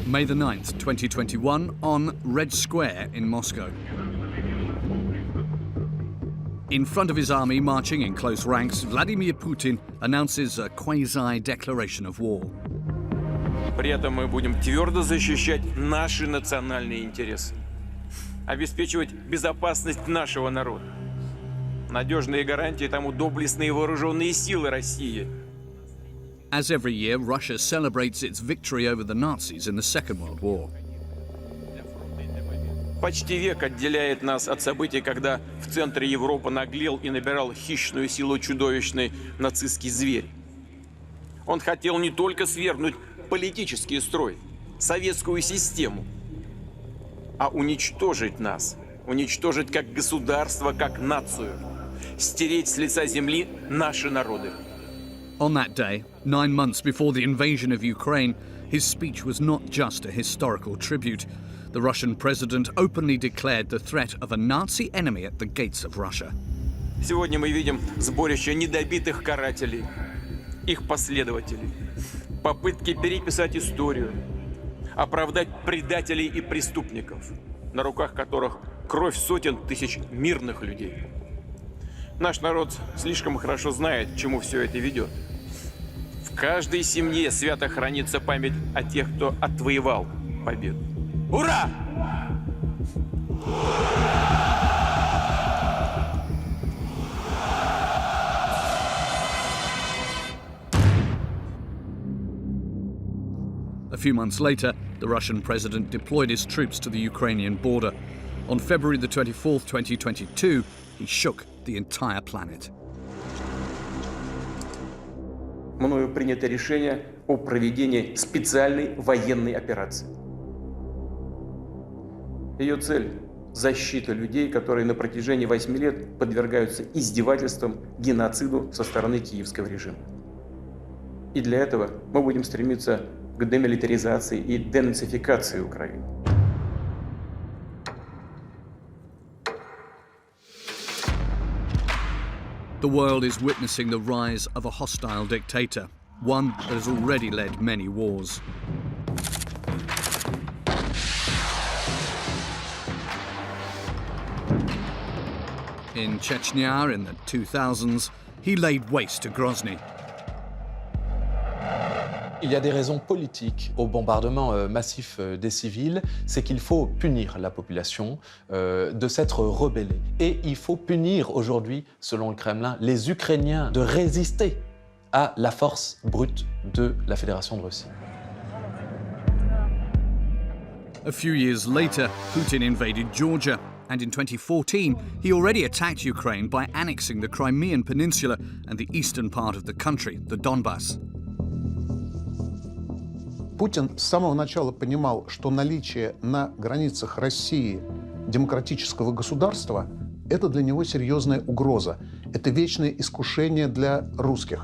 May the 9th, 2021, on Red Square in Moscow. In front of his army marching in close ranks, Vladimir Putin announces a quasi-declaration of war. При этом мы будем твердо защищать наши национальные интересы, обеспечивать безопасность нашего народа. Надежные гарантии тому доблестные вооруженные силы России. As every year, Russia celebrates its victory over the Nazis in the Second World War. Почти век отделяет нас от событий, когда в центре Европы наглел и набирал хищную силу чудовищный нацистский зверь. Он хотел не только свергнуть политический строй, советскую систему, а уничтожить нас, уничтожить как государство, как нацию, стереть с лица земли наши народы. On that day, 9 months before the invasion of Ukraine, his speech was not just a historical tribute. The Russian president openly declared the threat of a Nazi enemy at the gates of Russia. Сегодня мы видим сборище недобитых карателей, их последователей, попытки переписать историю, оправдать предателей и преступников, на руках которых кровь сотен тысяч мирных людей. Наш народ слишком хорошо знает, к чему все это ведет. В каждой семье свято хранится память о тех, кто отвоевал победу. Ура! A few months later, the Russian president deployed his troops to the Ukrainian border. On February the 24th, 2022, he shook the entire planet. Мною принято решение о проведении специальной военной операции. Ее цель – защита людей, которые на протяжении 8 лет подвергаются издевательствам, геноциду со стороны киевского режима. И для этого мы будем стремиться к демилитаризации и денацификации Украины. The world is witnessing the rise of a hostile dictator, one that has already led many wars. In Chechnya in the 2000s, he laid waste to Grozny. Il y a des raisons politiques au bombardement massif des civils, c'est qu'il faut punir la population de s'être rebellée. Et il faut punir aujourd'hui, selon le Kremlin, les Ukrainiens de résister à la force brute de la Fédération de Russie. A few years later, Putin invaded Georgia, and in 2014, he already attacked Ukraine by annexing the Crimean Peninsula and the eastern part of the country, the Donbas. Путин с самого начала понимал, что наличие на границах России демократического государства – это для него серьезная угроза. Это вечное искушение для русских.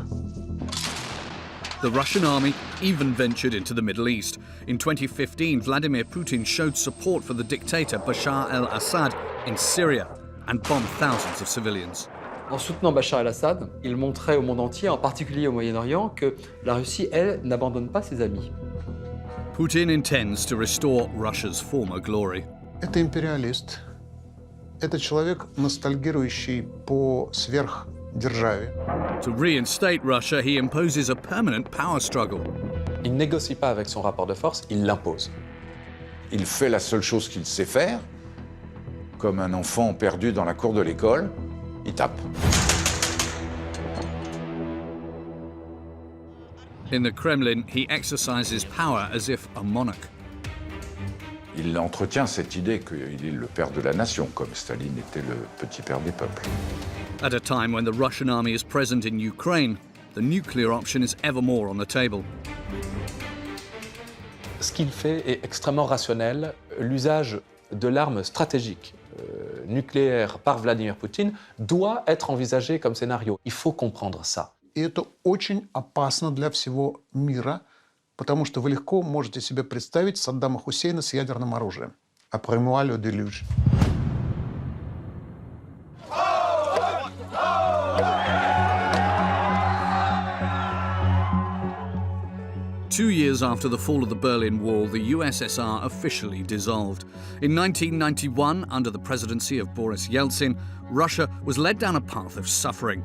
The Russian army even ventured into the Middle East. In 2015, Vladimir Putin showed support for the dictator Bashar al-Assad in Syria and bombed thousands of civilians. En soutenant Bachar el-Assad, il montrait au monde entier, en particulier au Moyen-Orient, que la Russie, elle, n'abandonne pas ses amis. Putin intends to restore Russia's former glory. Это империалист. Это человек, ностальгирующий по сверхдержаве. To reinstate Russia, he imposes a permanent power struggle. Il ne négocie pas avec son rapport de force, il l'impose. Il fait la seule chose qu'il sait faire, comme un enfant perdu dans la cour de l'école, il tape. In the Kremlin, he exercises power as if a monarch. Il entretient cette idée qu'il est le père de la nation, comme Staline était le petit père des peuples. At a time when the Russian army is present in Ukraine, the nuclear option is ever more on the table. Ce qu'il fait est extrêmement rationnel. L'usage de l'arme stratégique nucléaire par Vladimir Poutine doit être envisagé comme scénario. Il faut comprendre ça. И это очень опасно для всего мира, потому что вы легко можете себе представить Саддама Хусейна с ядерным оружием. Après-moi le déluge. 2 years after the fall of the Berlin Wall, the USSR officially dissolved. In 1991, under the presidency of Boris Yeltsin, Russia was led down a path of suffering.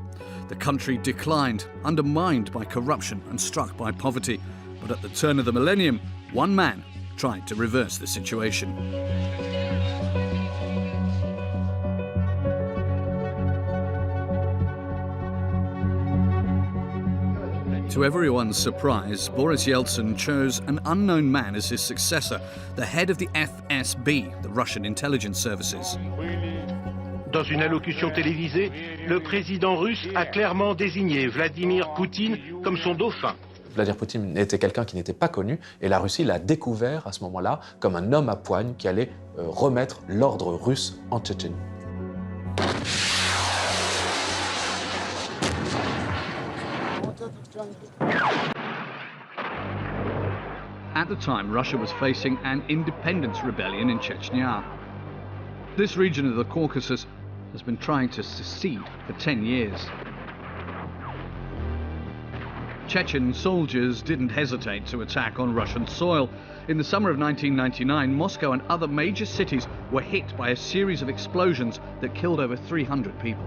The country declined, undermined by corruption and struck by poverty. But at the turn of the millennium, one man tried to reverse the situation. To everyone's surprise, Boris Yeltsin chose an unknown man as his successor, the head of the FSB, the Russian intelligence services. Dans une allocution télévisée, le président russe a clairement désigné Vladimir Poutine comme son dauphin. Vladimir Poutine était quelqu'un qui n'était pas connu et la Russie l'a découvert à ce moment-là comme un homme à poigne qui allait remettre l'ordre russe en Tchétchénie. At the time, Russia was facing an independence rebellion in Chechnya. This region of the Caucasus has been trying to secede for 10 years. Chechen soldiers didn't hesitate to attack on Russian soil. In the summer of 1999, Moscow and other major cities were hit by a series of explosions that killed over 300 people.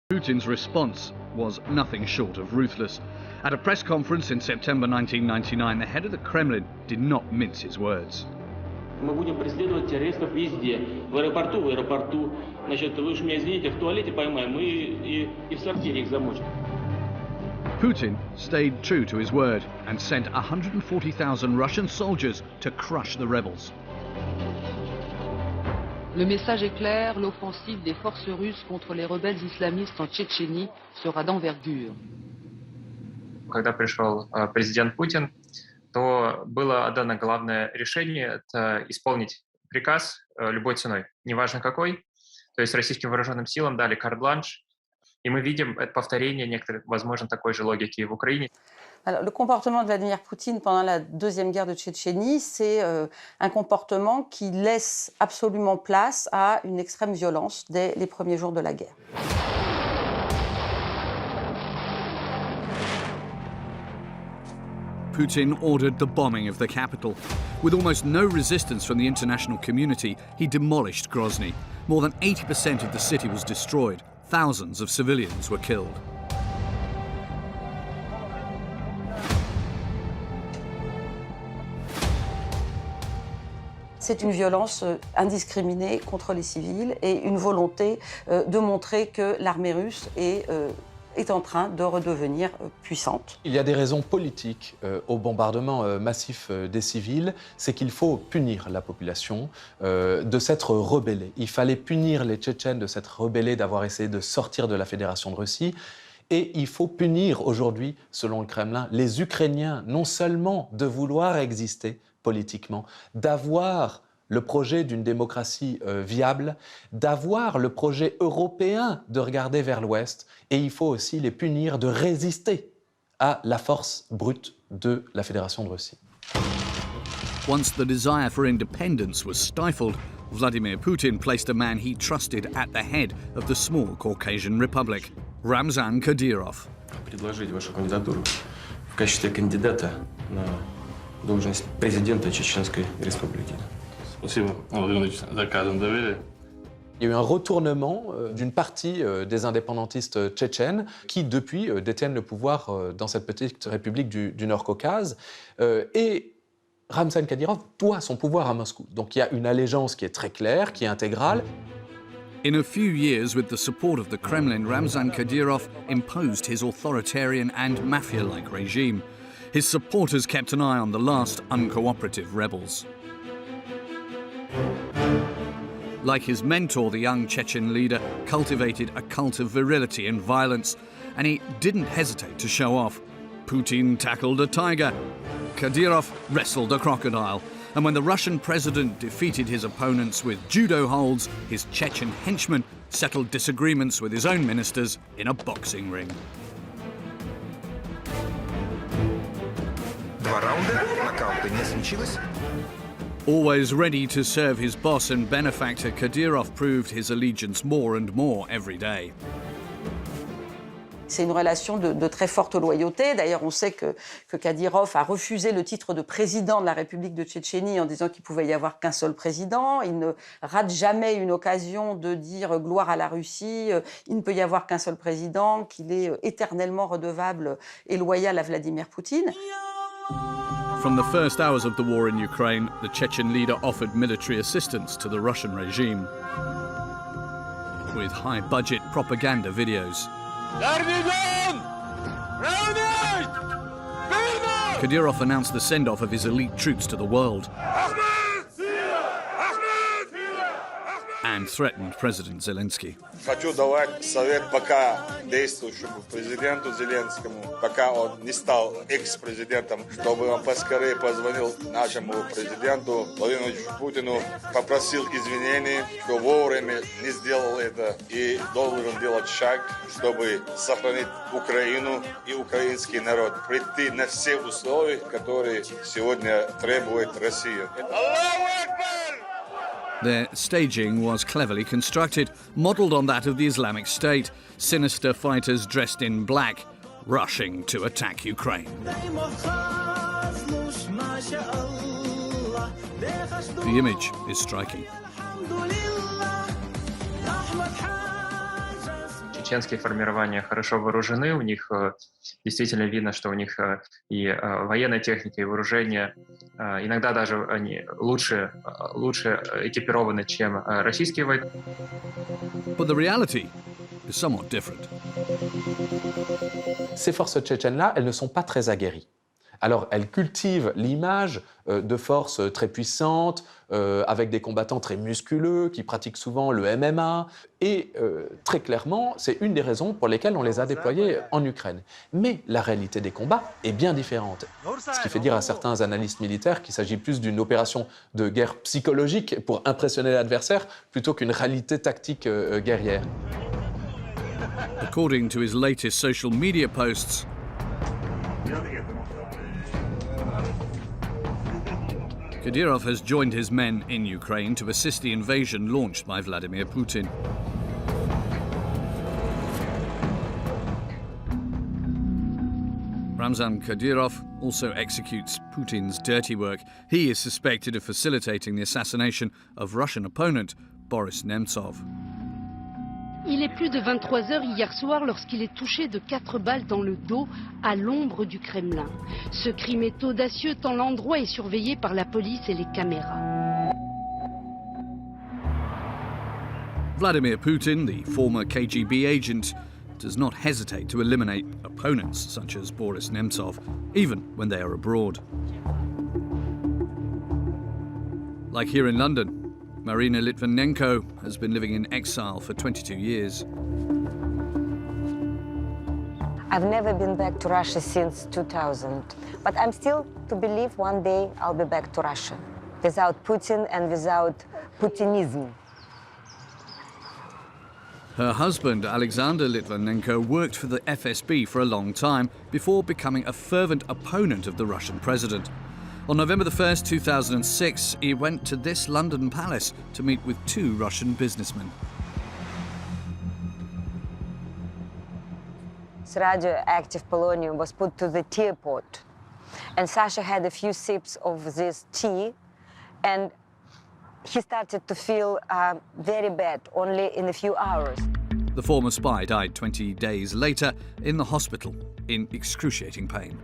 Putin's response was nothing short of ruthless. At a press conference in September 1999, the head of the Kremlin did not mince his words. Мы будем преследовать террористов везде. В аэропорту. Значит, вы уж меня извините, в туалете поймаем и в сортире их замочим. Putin stayed true to his word and sent 140,000 Russian soldiers to crush the rebels. Le message est clair, l'offensive des forces russes contre les rebelles islamistes en Tchétchénie sera d'envergure. Когда пришел президент Путин, то было отдано главное решение – это исполнить приказ любой ценой, неважно какой. То есть российским вооруженным силам дали карт-бланш, и мы видим это повторение некоторых, возможно, такой же логики и в Украине. Alors, le comportement de Vladimir Poutine pendant la deuxième guerre de Tchétchénie, c'est un comportement qui laisse absolument place à une extrême violence dès les premiers jours de la guerre. Putin ordered the bombing of the capital. With almost no resistance from the international community, he demolished Grozny. More than 80% of the city was destroyed. Thousands of civilians were killed. C'est une violence indiscriminée contre les civils et une volonté de montrer que l'armée russe est en train de redevenir puissante. Il y a des raisons politiques au bombardement massif des civils, c'est qu'il faut punir la population de s'être rebellée. Il fallait punir les Tchétchènes de s'être rebellés, d'avoir essayé de sortir de la Fédération de Russie. Et il faut punir aujourd'hui, selon le Kremlin, les Ukrainiens, non seulement de vouloir exister politiquement, d'avoir le projet d'une démocratie viable, d'avoir le projet européen de regarder vers l'Ouest, et il faut aussi les punir de résister à la force brute de la Fédération de Russie. Once the desire for independence was stifled, Vladimir Putin placed a man he trusted at the head of the small Caucasian republic, Ramzan Kadyrov. Предложить вашу кандидатуру в качестве кандидата на должность президента Чеченской Республики. Спасибо, Владимир Владимирович, за кадром доверия. Il y a eu un retournement d'une partie des indépendantistes tchétchènes qui, depuis, détiennent le pouvoir dans cette petite république du Nord-Caucase. Et Ramzan Kadyrov doit son pouvoir à Moscou. Donc il y a une allégeance qui est très claire, qui est intégrale. In a few years, with the support of the Kremlin, Ramzan Kadyrov imposed his authoritarian and mafia-like regime. His supporters kept an eye on the last uncooperative rebels. Like his mentor, the young Chechen leader cultivated a cult of virility and violence, and he didn't hesitate to show off. Putin tackled a tiger. Kadyrov wrestled a crocodile. And when the Russian president defeated his opponents with judo holds, his Chechen henchmen settled disagreements with his own ministers in a boxing ring. Два раунда, нокаута не случилось. Always ready to serve his boss and benefactor, Kadyrov proved his allegiance more and more every day. C'est une relation de très forte loyauté. D'ailleurs, on sait que Kadyrov a refusé le titre de président de la République de Tchétchénie en disant qu'il ne pouvait y avoir qu'un seul président. Il ne rate jamais une occasion de dire gloire à la Russie. Il ne peut y avoir qu'un seul président, qu'il est éternellement redevable et loyal à Vladimir Poutine. From the first hours of the war in Ukraine, the Chechen leader offered military assistance to the Russian regime with high-budget propaganda videos. Kadyrov announced the send-off of his elite troops to the world and threatened President Zelensky. Хочу давать совет пока действующему президенту Зеленскому, пока он не стал экс-президентом, чтобы он поскорее позвонил нашему президенту Владимиру Путину, попросил извинений, что вовремя не сделал это и должен делать шаг, чтобы сохранить Украину и украинский народ, прийти на все условия, которые сегодня требует Россия. Their staging was cleverly constructed, modelled on that of the Islamic State, sinister fighters dressed in black, rushing to attack Ukraine. The image is striking. Чеченские формирования хорошо вооружены, у них действительно видно, что у них и военная техника, и вооружение, иногда даже они лучше экипированы, чем российские войска. But the reality is somewhat different. Ces forces tchétchènes-là, elles ne sont pas très aguerries. Alors, elles cultivent l'image de forces très puissantes, avec des combattants très musculeux, qui pratiquent souvent le MMA. Et très clairement, c'est une des raisons pour lesquelles on les a déployés en Ukraine. Mais la réalité des combats est bien différente. Ce qui fait dire à certains analystes militaires qu'il s'agit plus d'une opération de guerre psychologique pour impressionner l'adversaire, plutôt qu'une réalité tactique guerrière. According to his latest social media posts, Kadyrov has joined his men in Ukraine to assist the invasion launched by Vladimir Putin. Ramzan Kadyrov also executes Putin's dirty work. He is suspected of facilitating the assassination of Russian opponent Boris Nemtsov. Il est plus de 23 heures hier soir lorsqu'il est touché de 4 balles dans le dos à l'ombre du Kremlin. Ce crime est audacieux tant l'endroit est surveillé par la police et les caméras. Vladimir Putin, the former KGB agent, does not hesitate to eliminate opponents such as Boris Nemtsov, even when they are abroad. Like here in London, Marina Litvinenko has been living in exile for 22 years. I've never been back to Russia since 2000, but I'm still to believe one day I'll be back to Russia, without Putin and without Putinism. Her husband, Alexander Litvinenko, worked for the FSB for a long time before becoming a fervent opponent of the Russian president. On November the 1st, 2006, he went to this London palace to meet with 2 Russian businessmen. Radioactive polonium was put to the teapot, and Sasha had a few sips of this tea, and he started to feel very bad only in a few hours. The former spy died 20 days later in the hospital in excruciating pain.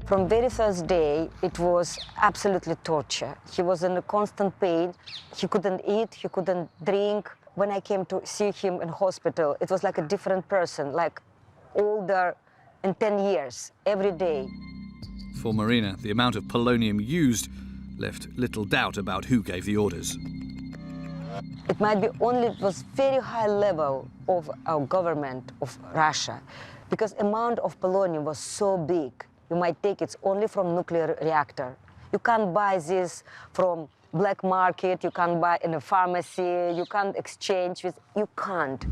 From very first day, it was absolutely torture. He was in a constant pain. He couldn't eat, he couldn't drink. When I came to see him in hospital, it was like a different person, like older in 10 years, every day. For Marina, the amount of polonium used left little doubt about who gave the orders. It might be only, it was very high level of our government of Russia, because amount of polonium was so big. You might take it only from nuclear reactor. You can't buy this from black market, you can't buy in a pharmacy, you can't exchange with, you can't.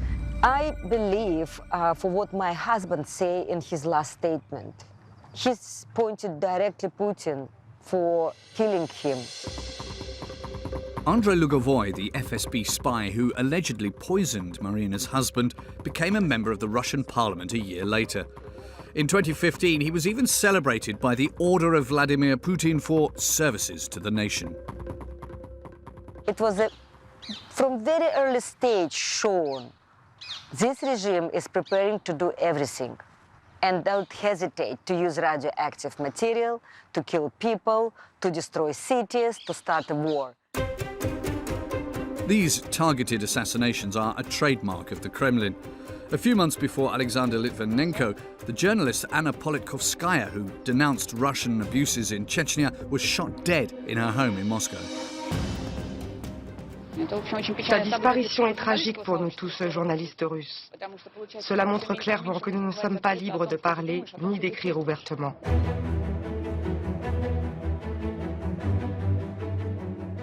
I believe for what my husband say in his last statement. he's pointed directly Putin for killing him. Andrei Lugovoy, the FSB spy who allegedly poisoned Marina's husband, became a member of the Russian parliament a year later. In 2015, he was even celebrated by the Order of Vladimir Putin for services to the nation. It was from very early stage shown this regime is preparing to do everything and don't hesitate to use radioactive material, to kill people, to destroy cities, to start a war. These targeted assassinations are a trademark of the Kremlin. A few months before Alexander Litvinenko, the journalist Anna Politkovskaya, who denounced Russian abuses in Chechnya, was shot dead in her home in Moscow. Sa disparition est tragique pour nous tous, journalistes russes. Cela montre clairement que nous ne sommes pas libres de parler ni d'écrire ouvertement.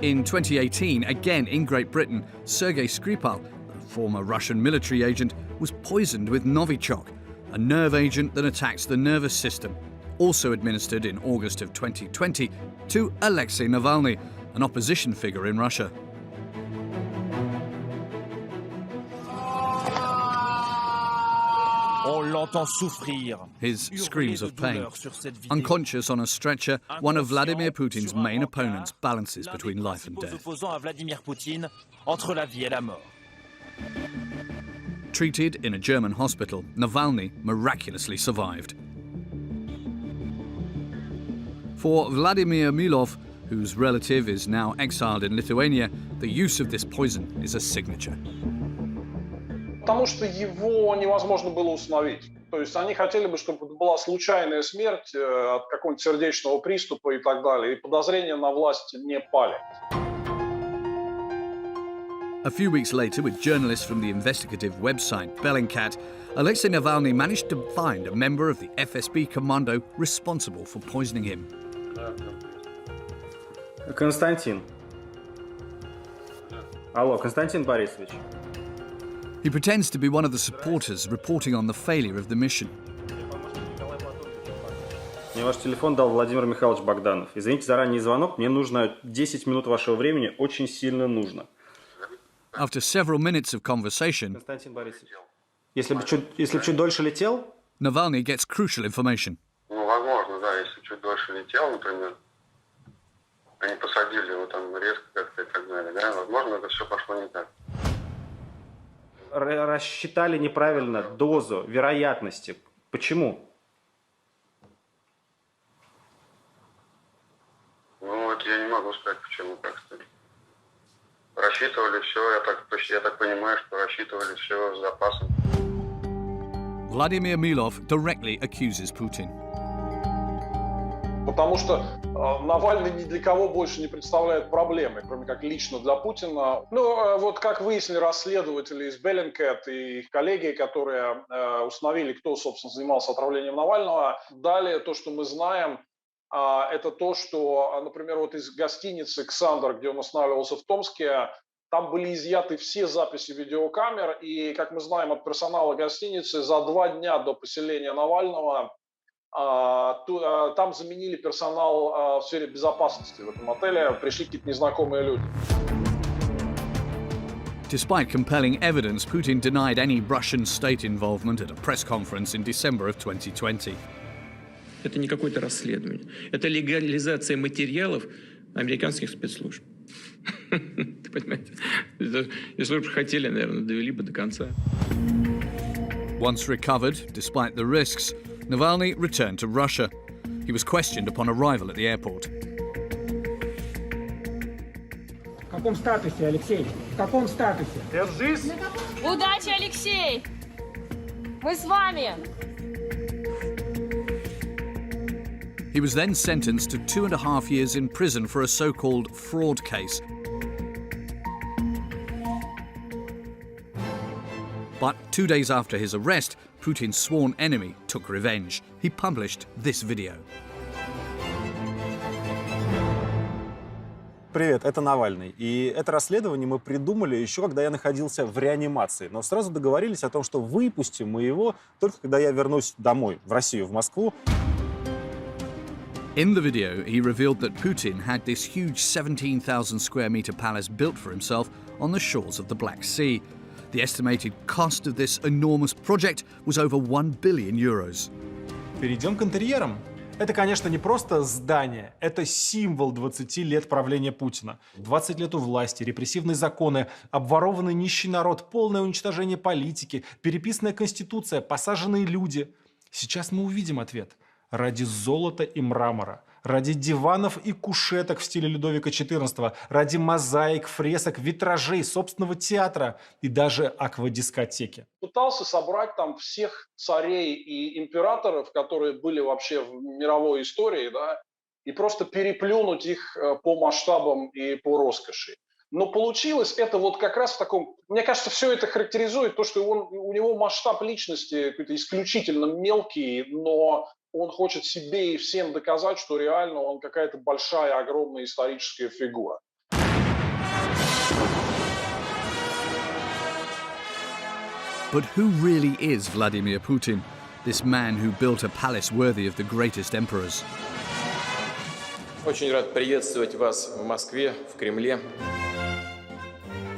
In 2018, again in Great Britain, Sergei Skripal, a former Russian military agent, was poisoned with Novichok, a nerve agent that attacks the nervous system, also administered in August of 2020 to Alexei Navalny, an opposition figure in Russia. His screams of pain. Unconscious on a stretcher, one of Vladimir Putin's main opponents balances between life and death. Treated in a German hospital, Navalny miraculously survived. For Vladimir Milov, whose relative is now exiled in Lithuania, the use of this poison is a signature. Потому что его невозможно было установить. То есть они хотели бы, чтобы это была случайная смерть от какого-нибудь сердечного приступа и так далее, и подозрения на власть не пали. A few weeks later, with journalists from the investigative website Bellingcat, Alexei Navalny managed to find a member of the FSB commando responsible for poisoning him. Константин. Алло, Константин Борисович. He pretends to be one of the supporters reporting on the failure of the mission. Мне ваш телефон дал Владимир Михайлович Богданов. Извините за ранний звонок, мне нужно 10 минут вашего времени, очень сильно нужно. After several minutes of conversation, Константин Борисович, если бы чуть дольше летел... Navalny gets crucial information. Ну, возможно, да, если чуть дольше летел, например, они посадили его там резко как-то и так далее, да, возможно, это все пошло не так. Рассчитали неправильно дозу вероятности. Почему? Ну, это я не могу сказать, почему так сказать. Рассчитывали все, я так понимаю, что рассчитывали все с запасом. Vladimir Milov directly accuses Putin. Потому что Навальный ни для кого больше не представляет проблемы, кроме как лично для Путина. Ну, вот как выяснили расследователи из Bellingcat и их коллеги, которые установили, кто, собственно, занимался отравлением Навального, далее то, что мы знаем, это то, что, например, вот из гостиницы «Ксандр», где он останавливался в Томске, там были изъяты все записи видеокамер, и, как мы знаем от персонала гостиницы, за 2 дня до поселения Навального там заменили персонал в сфере безопасности в этом отеле, пришли какие-то незнакомые люди. Despite compelling evidence, Putin denied any Russian state involvement at a press conference in December of 2020. Это не какое-то расследование. Это легализация материалов американских спецслужб. Ты понимаешь? Если бы хотели, наверное, довели бы до конца. Once recovered, despite the risks, Navalny returned to Russia. He was questioned upon arrival at the airport. В каком статусе, Алексей? В каком статусе? Держись! Удачи, Алексей! Мы с вами! He was then sentenced to 2.5 years in prison for a so-called fraud case. But 2 days after his arrest, Putin's sworn enemy took revenge. He published this video. Привет, это Навальный. И это расследование мы придумали еще, когда я находился в реанимации. Но сразу договорились о том, что выпустим мы его только когда я вернусь домой, в Россию, в Москву. In the video, he revealed that Putin had this huge 17,000 square metre palace built for himself on the shores of the Black Sea. The estimated cost of this enormous project was over 1 billion euros. Перейдем к интерьерам. Это, конечно, не просто здание, это символ 20 лет правления Путина. 20 лет у власти, репрессивные законы, обворованный нищий народ, полное уничтожение политики, переписанная конституция, посаженные люди. Сейчас мы увидим ответ. Ради золота и мрамора, ради диванов и кушеток в стиле Людовика XIV, ради мозаик, фресок, витражей, собственного театра и даже аквадискотеки. Пытался собрать там всех царей и императоров, которые были вообще в мировой истории, да, и просто переплюнуть их по масштабам и по роскоши. Но получилось это вот как раз в таком... Мне кажется, все это характеризует то, что у него масштаб личности какой-то исключительно мелкий, но он хочет себе и всем доказать, что реально он какая-то большая, огромная историческая фигура. But who really is Vladimir Putin, this man who built a palace worthy of the greatest emperors? Очень рад приветствовать вас в Москве, в Кремле.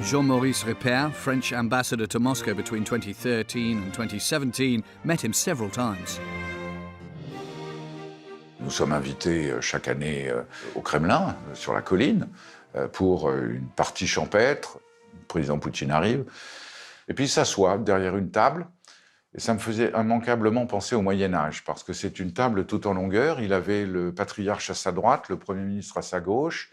Jean-Maurice Ripert, French ambassador to Moscow between 2013 and 2017, met him several times. Nous sommes invités chaque année au Kremlin, sur la colline, pour une partie champêtre. Le président Poutine arrive, et puis il s'assoit derrière une table. Et ça me faisait immanquablement penser au Moyen-Âge, parce que c'est une table tout en longueur. Il avait le patriarche à sa droite, le Premier ministre à sa gauche,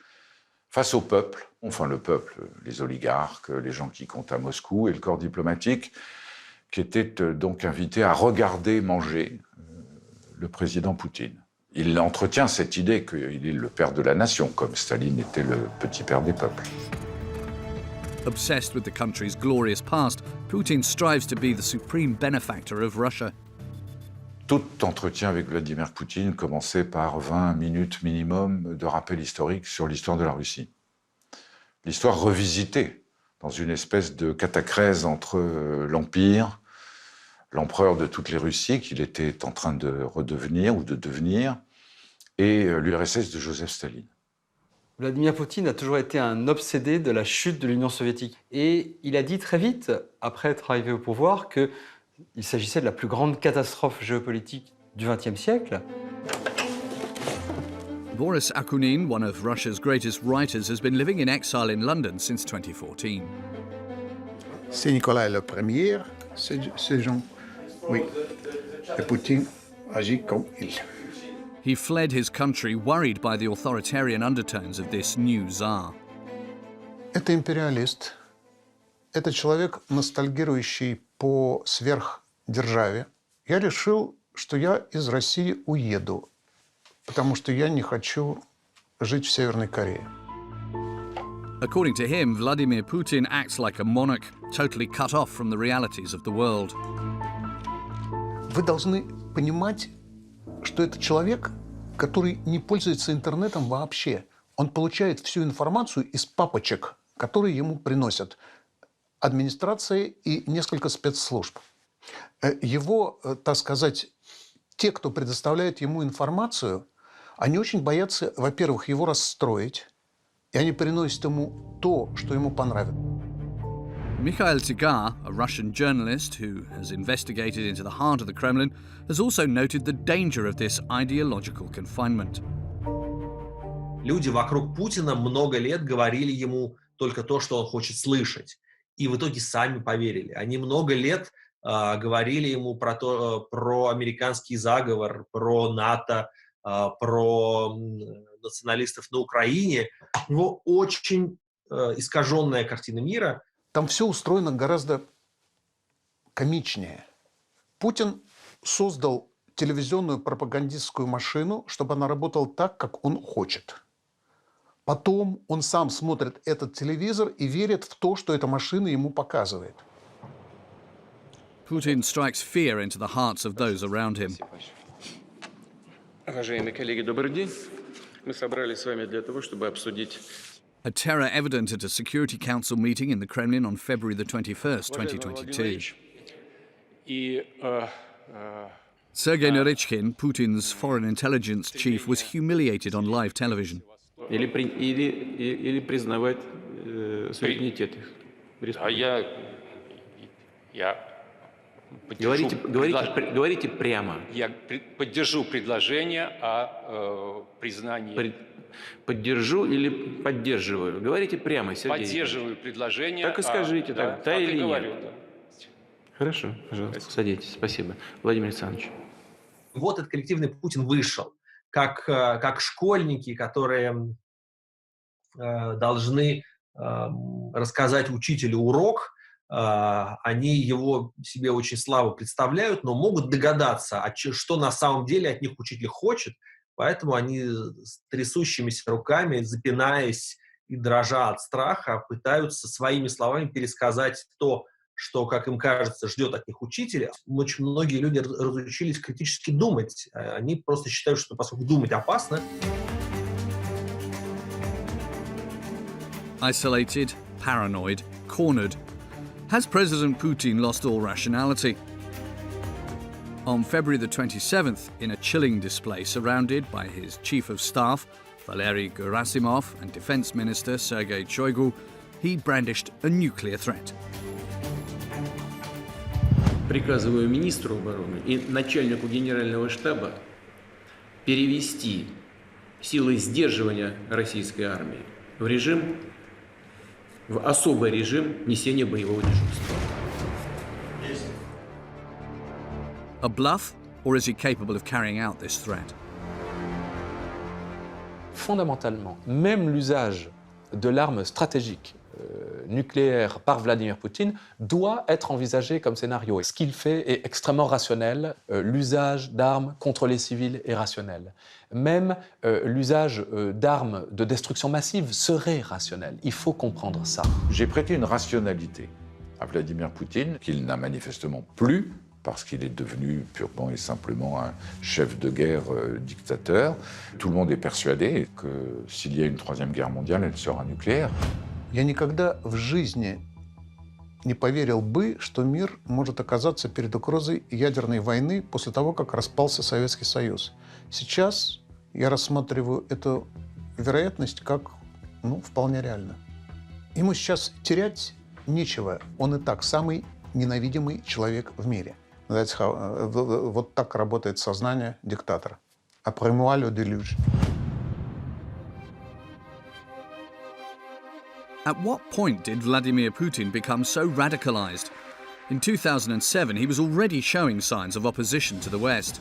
face au peuple, enfin le peuple, les oligarques, les gens qui comptent à Moscou, et le corps diplomatique, qui était donc invité à regarder manger le président Poutine. Il entretient cette idée qu'il est le père de la nation, comme Staline était le petit père des peuples. Obsessed with the country's glorious past, Putin strives to be the supreme benefactor of Russia. Tout entretien avec Vladimir Poutine commençait par 20 minutes minimum de rappel historique sur l'histoire de la Russie. L'histoire revisitée dans une espèce de catacrèse entre l'Empire, l'empereur de toutes les Russies qu'il était en train de redevenir ou de devenir, et l'URSS de Joseph Staline. Vladimir Poutine a toujours été un obsédé de la chute de l'Union soviétique. Et il a dit très vite, après être arrivé au pouvoir, qu'il s'agissait de la plus grande catastrophe géopolitique du XXe siècle. Boris Akunin, one of Russia's greatest writers, has been living in exile in London since 2014. C'est Nicolas le Premier, ces gens. Oui. Et Poutine agit comme il. He fled his country, worried by the authoritarian undertones of this new Tsar. Это империалист. Это человек, ностальгирующий по сверхдержаве. Я решил, что я из России уеду, потому что я не хочу жить в Северной Корее. According to him, Vladimir Putin acts like a monarch, totally cut off from the realities of the world. Вы должны понимать, что это человек, который не пользуется интернетом вообще. Он получает всю информацию из папочек, которые ему приносят администрация и несколько спецслужб. Его, так сказать, те, кто предоставляет ему информацию, они очень боятся, во-первых, его расстроить, и они приносят ему то, что ему понравится. Mikhail Tsigar, a Russian journalist who has investigated into the heart of the Kremlin, has also noted the danger of this ideological confinement. Люди вокруг Путина много лет говорили ему только то, что он хочет слышать. И в итоге сами поверили. Они много лет говорили ему про американский заговор, про НАТО, про националистов на Украине. У него очень искаженная картина мира. Там все устроено гораздо комичнее. Путин создал телевизионную пропагандистскую машину, чтобы она работала так, как он хочет. Потом он сам смотрит этот телевизор и верит в то, что эта машина ему показывает. Putin strikes fear into the hearts of those around him. Уважаемые коллеги, добрый день. Мы собрались с вами для того, чтобы обсудить A terror evident at a Security Council meeting in the Kremlin on February the 21st, 2022. И Sergei Narychkin, Putin's foreign intelligence chief, was humiliated on live television. Или признавать суверенитет их. Говорите прямо. Я поддержу предложение о признании. Поддержу или поддерживаю? Говорите прямо, Сергей. Поддерживаю предложение. Так и скажите, да или нет. Да. Хорошо, пожалуйста, садитесь. Спасибо. Владимир Александрович. Вот этот коллективный Путин вышел, как школьники, которые должны рассказать учителю урок. Они его себе очень слабо представляют, но могут догадаться, что на самом деле от них учитель хочет, поэтому они с трясущимися руками, запинаясь и дрожа от страха, пытаются своими словами пересказать то, что, как им кажется, ждет от них учитель. Очень многие люди разучились критически думать. Они просто считают, что поскольку думать опасно. Isolated, paranoid, cornered. Has President Putin lost all rationality? On February the 27th, in a chilling display surrounded by his chief of staff, Valery Gerasimov, and defense minister Sergei Shoigu, he brandished a nuclear threat. Приказываю министру обороны и начальнику генерального штаба перевести силы сдерживания российской армии в особый режим несения боевого дежурства. A bluff, or is he capable of carrying out this threat? Fondamentalement, même l'usage de l'arme stratégique nucléaire par Vladimir Poutine doit être envisagé comme scénario. Ce qu'il fait est extrêmement rationnel. L'usage d'armes contre les civils est rationnel. Même l'usage d'armes de destruction massive serait rationnel. Il faut comprendre ça. J'ai prêté une rationalité à Vladimir Poutine, qu'il n'a manifestement plus, parce qu'il est devenu purement et simplement un chef de guerre dictateur. Tout le monde est persuadé que s'il y a une troisième guerre mondiale, elle sera nucléaire. Я никогда в жизни не поверил бы, что мир может оказаться перед угрозой ядерной войны после того, как распался Советский Союз. Сейчас я рассматриваю эту вероятность как вполне реально. Ему сейчас терять нечего. Он и так самый ненавидимый человек в мире. Вот так работает сознание диктатора. Après moi le déluge. At what point did Vladimir Putin become so radicalized? In 2007, he was already showing signs of opposition to the West.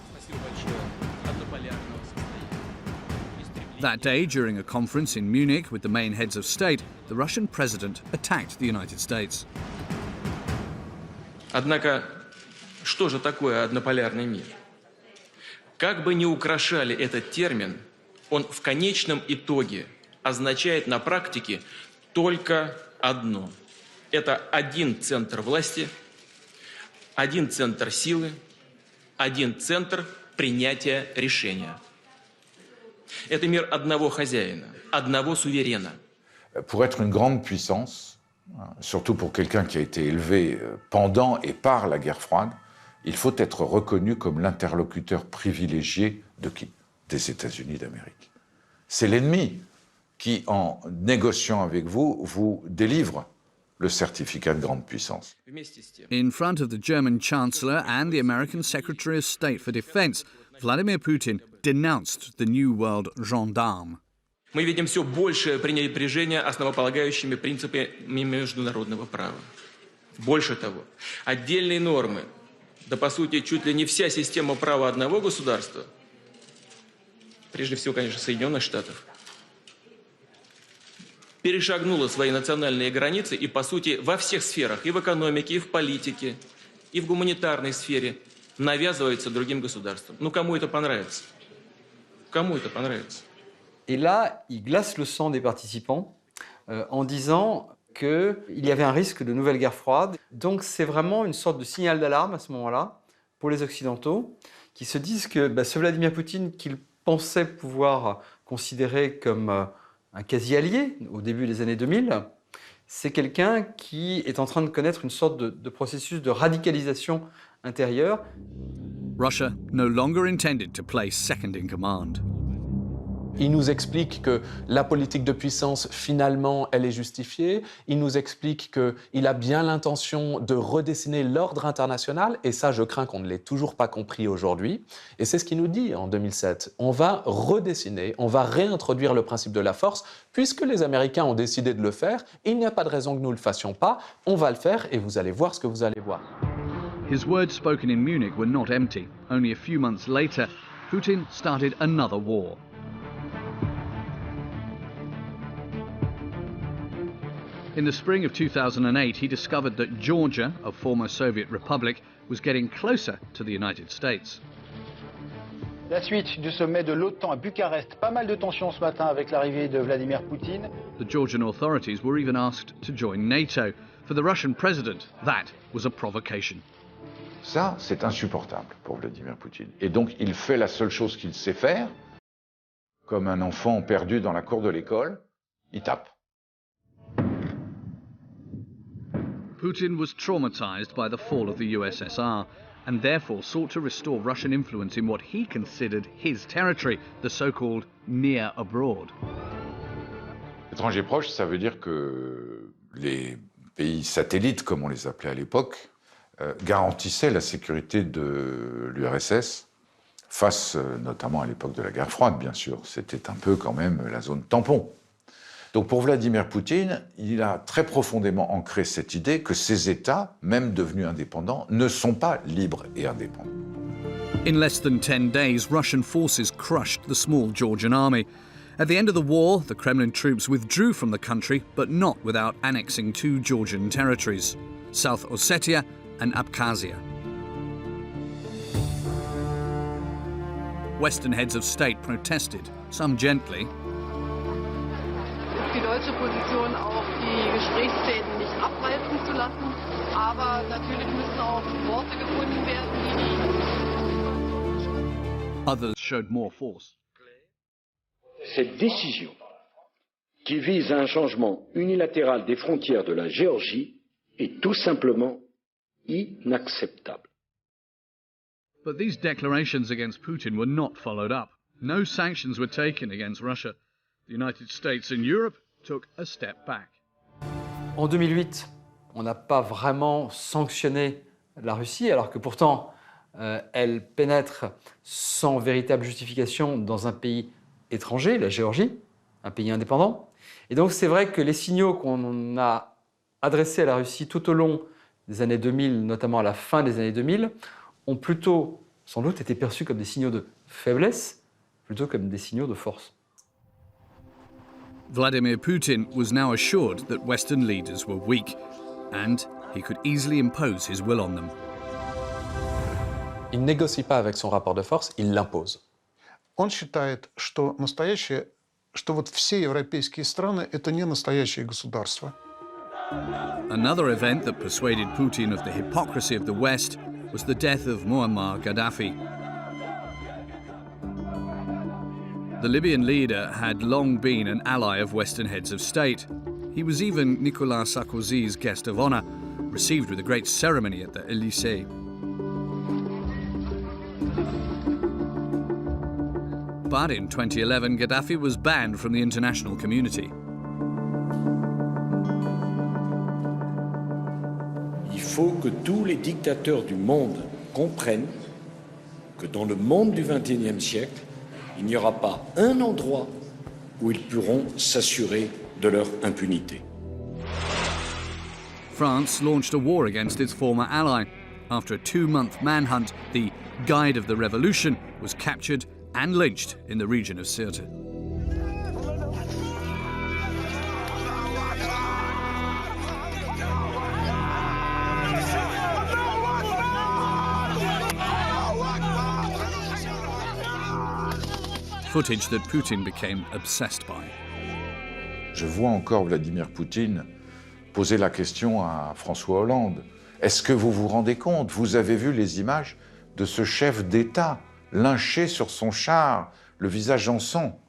That day, during a conference in Munich with the main heads of state, the Russian president attacked the United States. Однако, что же такое однополярный мир? Как бы ни украшали этот термин, он в конечном итоге означает на практике только одно. Это один центр власти, один центр силы, один центр принятия решения. Это мир одного хозяина, одного суверена. Pour être une grande puissance, surtout pour quelqu'un qui a été élevé pendant et par la guerre froide, il faut être reconnu comme l'interlocuteur privilégié de qui? Des États-Unis d'Amérique. C'est l'ennemi qui, en négociant avec vous, vous délivre le certificat de grande puissance. In front of the German Chancellor and the American Secretary of State for Defense, Vladimir Putin denounced the New World Gendarme. Мы видим все большее пренебрежение основополагающими принципами международного права. Больше того, отдельные нормы, да по сути чуть ли не вся система права одного государства, прежде всего, конечно, Соединенных Штатов, перешагнула свои национальные границы и, по сути, во всех сферах, и в экономике, и в политике, и в гуманитарной сфере, навязывается другим государствам. Ну, кому это понравится? Кому это понравится? Et là, il glace le sang des participants en disant qu'il y avait un risque de nouvelle guerre froide. Donc c'est vraiment une sorte de signal d'alarme à ce moment-là pour les Occidentaux qui se disent que ce Vladimir Poutine qu'ils pensaient pouvoir considérer comme un quasi-allié au début des années 2000, c'est quelqu'un qui est en train de connaître une sorte de processus de radicalisation intérieure. Russia no longer intended to place second in command. Il nous explique que la politique de puissance, finalement, elle est justifiée. Il nous explique qu'il a bien l'intention de redessiner l'ordre international. Et ça, je crains qu'on ne l'ait toujours pas compris aujourd'hui. Et c'est ce qu'il nous dit en 2007. On va redessiner, on va réintroduire le principe de la force. Puisque les Américains ont décidé de le faire, il n'y a pas de raison que nous ne le fassions pas. On va le faire et vous allez voir ce que vous allez voir. His words spoken in Munich were not empty. Only a few months later, Putin started another war. In the spring of 2008, he discovered that Georgia, a former Soviet republic, was getting closer to the United States. La suite du sommet de l'OTAN à Bucarest. Pas mal de tensions ce matin avec l'arrivée de Vladimir Poutine. The Georgian authorities were even asked to join NATO. For the Russian president, that was a provocation. Ça, c'est insupportable pour Vladimir Poutine. Et donc, il fait la seule chose qu'il sait faire, comme un enfant perdu dans la cour de l'école, il tape. Putin was traumatized by the fall of the USSR and therefore sought to restore Russian influence in what he considered his territory, the so-called near abroad. Étranger proche, ça veut dire que les pays satellites, comme on les appelait à l'époque, garantissaient la sécurité de l'URSS face, notamment à l'époque de la guerre froide, bien sûr. C'était un peu quand même la zone tampon. Donc pour Vladimir Poutine, il a très profondément ancré cette idée que ces États, même devenus indépendants, ne sont pas libres et indépendants. In less than 10 days, Russian forces crushed the small Georgian army. At the end of the war, the Kremlin troops withdrew from the country, but not without annexing two Georgian territories, South Ossetia and Abkhazia. Western heads of state protested, some gently. Die deutsche Position, auch die Gesprächsfäden nicht abreißen zu lassen, aber natürlich müssen auch Worte gefunden werden, die Others showed more force. Cette décision, qui vise à un changement unilatéral des frontières de la Géorgie, est tout simplement inacceptable. But these declarations against Putin were not followed up. No sanctions were taken against Russia. The United States and Europe took a step back. En 2008, on n'a pas vraiment sanctionné la Russie, alors que pourtant, elle pénètre sans véritable justification dans un pays étranger, la Géorgie, un pays indépendant. Et donc c'est vrai que les signaux qu'on a adressés à la Russie tout au long des années 2000, notamment à la fin des années 2000, ont plutôt, sans doute, été perçus comme des signaux de faiblesse, plutôt comme des signaux de force. Vladimir Putin was now assured that Western leaders were weak, and he could easily impose his will on them. Il ne négocie pas avec son rapport de force, il l'impose. Он считает, что вот все европейские страны – это не настоящее государство. Another event that persuaded Putin of the hypocrisy of the West was the death of Muammar Gaddafi. The Libyan leader had long been an ally of Western heads of state. He was even Nicolas Sarkozy's guest of honor, received with a great ceremony at the Élysée. But in 2011, Gaddafi was banned from the international community. Il faut que tous les dictateurs du monde comprennent que dans le monde du XXIe siècle, il n'y aura pas un endroit où ils pourront s'assurer de leur impunité. France launched a war against its former ally. After a 2-month manhunt, the Guide of the Revolution was captured and lynched in the region of Sirte. Footage that Putin became obsessed by. Je vois encore Vladimir Poutine poser la question à François Hollande. Est-ce que vous vous rendez compte? Vous avez vu les images de ce chef d'État lynché sur son char, le visage en sang.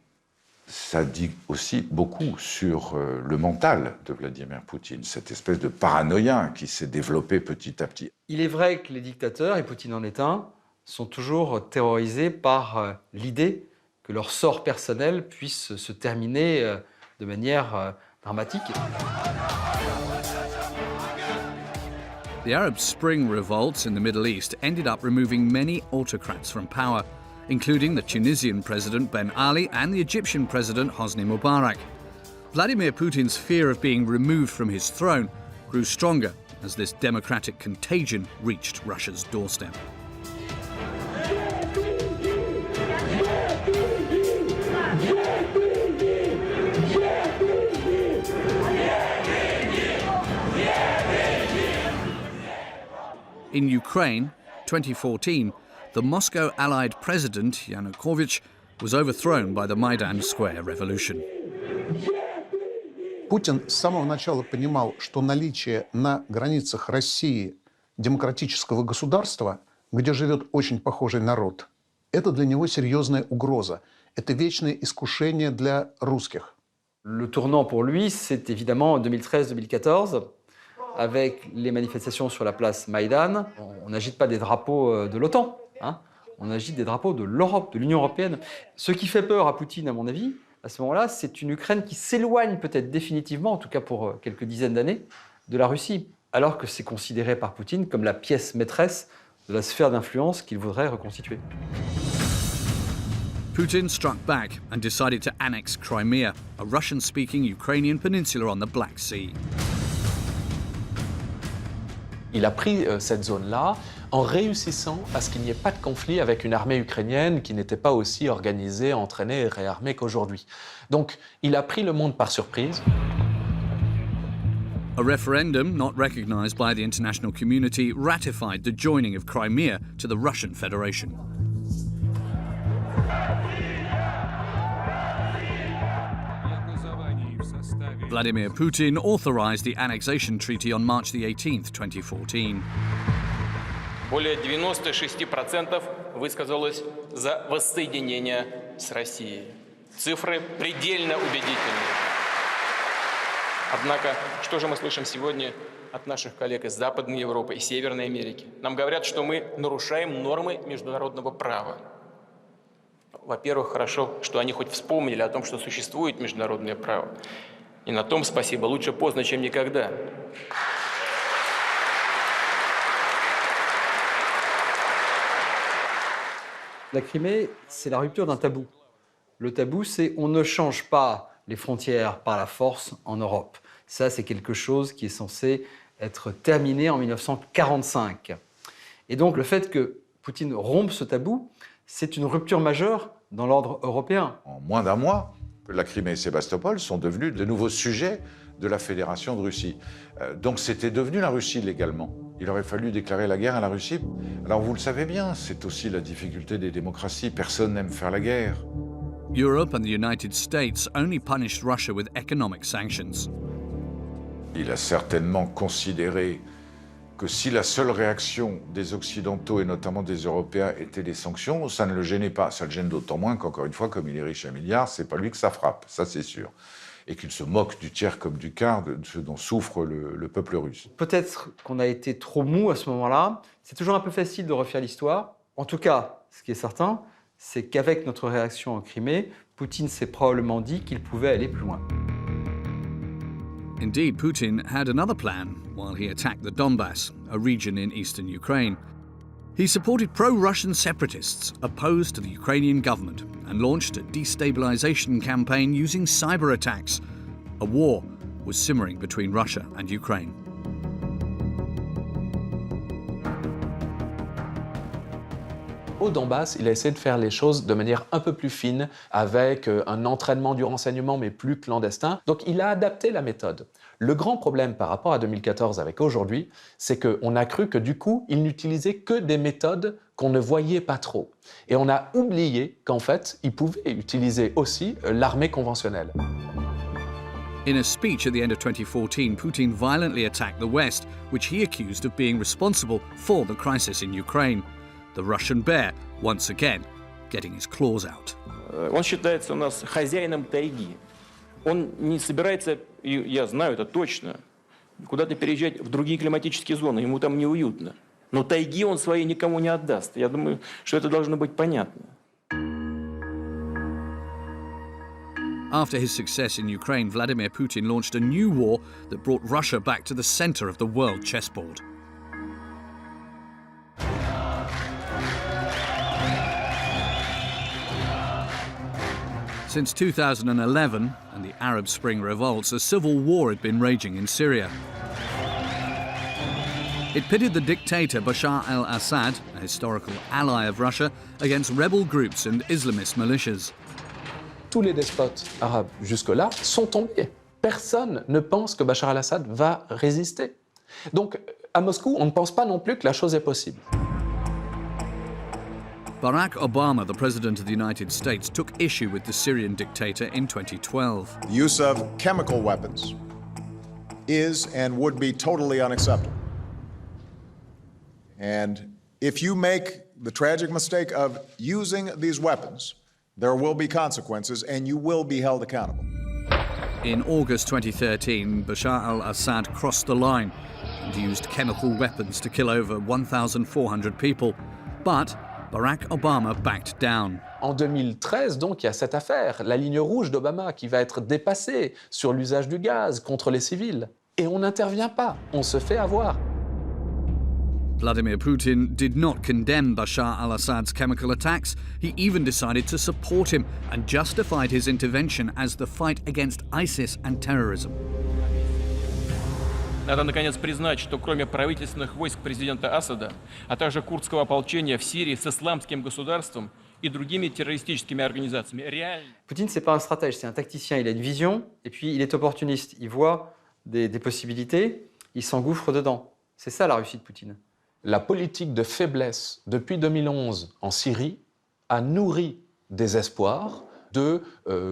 Ça dit aussi beaucoup sur le mental de Vladimir Poutine, cette espèce de paranoïa qui s'est développée petit à petit. Il est vrai que les dictateurs, et Poutine en est un, sont toujours terrorisés par l'idée que leur sort personnel puisse se terminer de manière dramatique. The Arab Spring revolts in the Middle East ended up removing many autocrats from power, including the Tunisian President Ben Ali and the Egyptian President Hosni Mubarak. Vladimir Putin's fear of being removed from his throne grew stronger as this democratic contagion reached Russia's doorstep. In Ukraine, 2014, the Moscow allied president, Yanukovych, was overthrown by the Maidan Square revolution. Путин с самого начала понимал, что наличие на границах России демократического государства, где живет очень похожий народ, это для него серьезная угроза. Это вечное искушение для русских. Le tournant pour lui, c'est évidemment en 2013-2014, avec les manifestations sur la place Maïdan. On n'agite pas des drapeaux de l'OTAN, hein. On agite des drapeaux de l'Europe, de l'Union européenne. Ce qui fait peur à Poutine, à mon avis, à ce moment-là, c'est une Ukraine qui s'éloigne peut-être définitivement, en tout cas pour quelques dizaines d'années, de la Russie, alors que c'est considéré par Poutine comme la pièce maîtresse de la sphère d'influence qu'il voudrait reconstituer. Putin struck back and decided to annex Crimea, a Russian-speaking Ukrainian peninsula on the Black Sea. Il a pris cette zone-là en réussissant à ce qu'il n'y ait pas de conflit avec une armée ukrainienne qui n'était pas aussi organisée, entraînée et réarmée qu'aujourd'hui. Donc, il a pris le monde par surprise. A referendum, not recognized by the international community, ratified the joining of Crimea to the Russian Federation. Vladimir Putin authorized the annexation treaty on March the 18th, 2014. Более 96% высказалось за воссоединение с Россией. Цифры предельно убедительны. Однако, что же мы слышим сегодня от наших коллег из Западной Европы и Северной Америки? Нам говорят, что мы нарушаем нормы международного права. Во-первых, хорошо, что они хоть вспомнили о том, что существует международное право. И на том спасибо. Лучше поздно, чем никогда. La Crimée, c'est la rupture d'un tabou. Le tabou, c'est on ne change pas les frontières par la force en Europe. Ça, c'est quelque chose qui est censé être terminé en 1945. Et donc, le fait que Poutine rompe ce tabou, c'est une rupture majeure dans l'ordre européen. En moins d'un mois, la Crimée et Sébastopol sont devenus de nouveaux sujets de la Fédération de Russie. Donc c'était devenu la Russie légalement. Il aurait fallu déclarer la guerre à la Russie. Alors vous le savez bien, c'est aussi la difficulté des démocraties. Personne n'aime faire la guerre. Europe and the United States only punished Russia with economic sanctions. Il a certainement considéré que si la seule réaction des Occidentaux et notamment des Européens était les sanctions, ça ne le gênait pas. Ça le gêne d'autant moins qu'encore une fois, comme il est riche à milliards, c'est pas lui que ça frappe, ça c'est sûr. Et qu'il se moque du tiers comme du quart de ce dont souffre le peuple russe. Peut-être qu'on a été trop mou à ce moment-là. C'est toujours un peu facile de refaire l'histoire. En tout cas, ce qui est certain, c'est qu'avec notre réaction en Crimée, Poutine s'est probablement dit qu'il pouvait aller plus loin. Indeed, Putin had another plan while he attacked the Donbas, a region in eastern Ukraine. He supported pro-Russian separatists opposed to the Ukrainian government and launched a destabilization campaign using cyber attacks. A war was simmering between Russia and Ukraine. Au Donbass, il a essayé de faire les choses de manière un peu plus fine, avec un entraînement du renseignement, mais plus clandestin. Donc il a adapté la méthode. Le grand problème par rapport à 2014 avec aujourd'hui, c'est qu'on a cru que du coup, il n'utilisait que des méthodes qu'on ne voyait pas trop. Et on a oublié qu'en fait, il pouvait utiliser aussi l'armée conventionnelle. In a speech at the end of 2014, Putin violently attacked the West, which he accused of being responsible for the crisis in Ukraine. The Russian bear, once again, getting his claws out. Он считается у нас хозяином тайги. Он не собирается, и я знаю это точно, куда-то переезжать в другие климатические зоны, ему там неуютно. Но тайги он свои никому не отдаст. Я думаю, что это должно быть понятно. After his success in Ukraine, Vladimir Putin launched a new war that brought Russia back to the center of the world chessboard. Since 2011 and the Arab Spring revolts, a civil war had been raging in Syria. It pitted the dictator Bashar al-Assad, a historical ally of Russia, against rebel groups and Islamist militias. Tous les despotes arabes jusque-là sont tombés. Personne ne pense que Bachar al-Assad va résister. Donc, à Moscou, on ne pense pas non plus que la chose est possible. Barack Obama, the President of the United States, took issue with the Syrian dictator in 2012. The use of chemical weapons is and would be totally unacceptable. And if you make the tragic mistake of using these weapons, there will be consequences and you will be held accountable. In August 2013, Bashar al-Assad crossed the line and used chemical weapons to kill over 1,400 people. But Barack Obama backed down. En 2013, donc, il y a cette affaire, la ligne rouge d'Obama qui va être dépassée sur l'usage du gaz contre les civils. Et on n'intervient pas, on se fait avoir. Vladimir Putin did not condemn Bashar al-Assad's chemical attacks. He even decided to support him and justified his intervention as the fight against ISIS and terrorism. Надо, наконец, признать, что кроме правительственных войск президента Асада, а также курдского ополчения в Сирии с исламским государством и другими террористическими организациями, реально... Poutine, c'est pas un stratège, c'est un tacticien. Il a une vision et puis il est opportuniste. Il voit des possibilités, il s'engouffre dedans. C'est ça la Russie de Poutine. La politique de faiblesse depuis 2011 en Syrie a nourri des espoirs de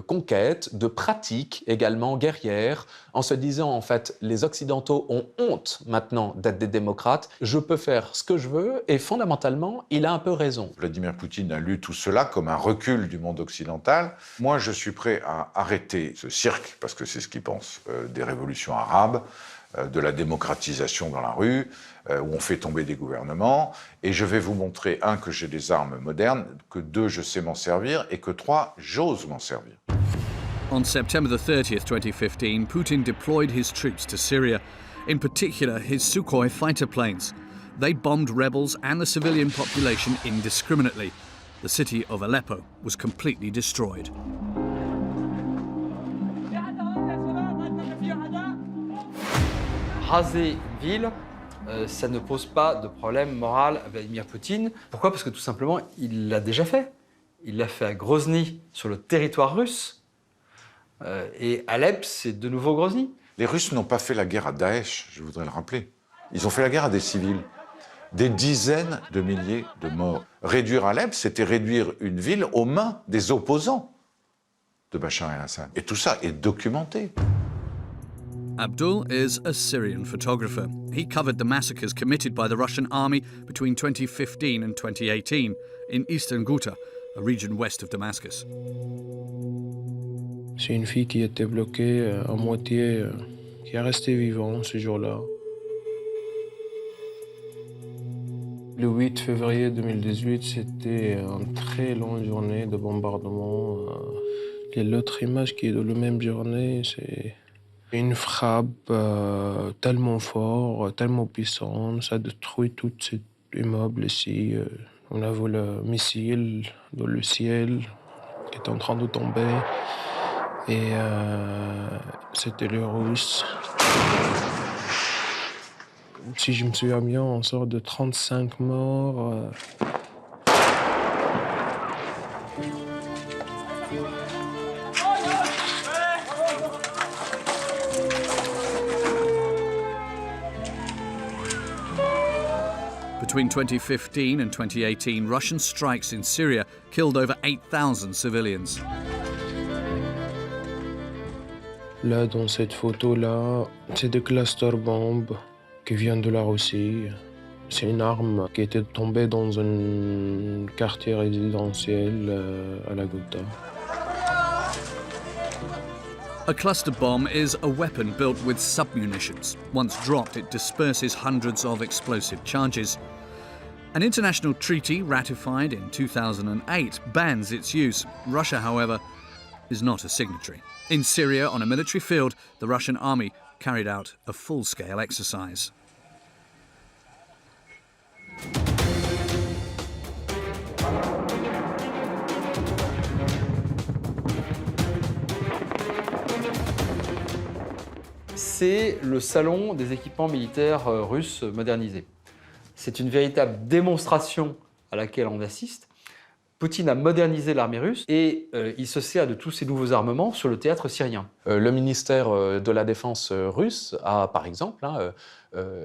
conquête, de pratiques également guerrières, en se disant en fait les Occidentaux ont honte maintenant d'être des démocrates, je peux faire ce que je veux et fondamentalement il a un peu raison. Vladimir Poutine a lu tout cela comme un recul du monde occidental. Moi je suis prêt à arrêter ce cirque, parce que c'est ce qu'il pense, des révolutions arabes, de la démocratisation dans la rue, où on fait tomber des gouvernements, et je vais vous montrer, un, que j'ai des armes modernes, que deux, je sais m'en servir, et que trois, j'ose m'en servir. On September the 30th, 2015, Putin deployed his troops to Syria, in particular his Sukhoi fighter planes. They bombed rebels and the civilian population indiscriminately. The city of Aleppo was completely destroyed. Raser une ville, ça ne pose pas de problème moral à Vladimir Poutine. Pourquoi? Parce que tout simplement, il l'a déjà fait. Il l'a fait à Grozny, sur le territoire russe. Et Alep, c'est de nouveau Grozny. Les Russes n'ont pas fait la guerre à Daesh, je voudrais le rappeler. Ils ont fait la guerre à des civils. Des dizaines de milliers de morts. Réduire Alep, c'était réduire une ville aux mains des opposants de Bachar el-Assad. Et tout ça est documenté. Abdul is a Syrian photographer. He covered the massacres committed by the Russian army between 2015 and 2018 in Eastern Ghouta, a region west of Damascus. C'est une fille qui était bloquée à moitié, qui est restée vivante ce jour-là. Le 8 février 2018, c'était une très longue journée de bombardement. Et l'autre image qui est de la même journée, c'est une frappe tellement forte, tellement puissante, ça détruit tout cet immeuble ici. On a vu le missile dans le ciel qui est en train de tomber. Et c'était les Russes. Si je me souviens bien, on sort de 35 morts. Between 2015 and 2018, Russian strikes in Syria killed over 8,000 civilians. Là, dans cette photo-là, c'est des cluster bombes qui viennent de la Russie. C'est une arme qui était tombée dans un quartier résidentiel à la Ghouta. A cluster bomb is a weapon built with submunitions. Once dropped, it disperses hundreds of explosive charges. An international treaty ratified in 2008 bans its use. Russia, however, is not a signatory. In Syria, on a military field, the Russian army carried out a full-scale exercise. C'est le salon des équipements militaires russes modernisés. C'est une véritable démonstration à laquelle on assiste. Poutine a modernisé l'armée russe et il se sert de tous ces nouveaux armements sur le théâtre syrien. Le ministère de la Défense russe a, par exemple,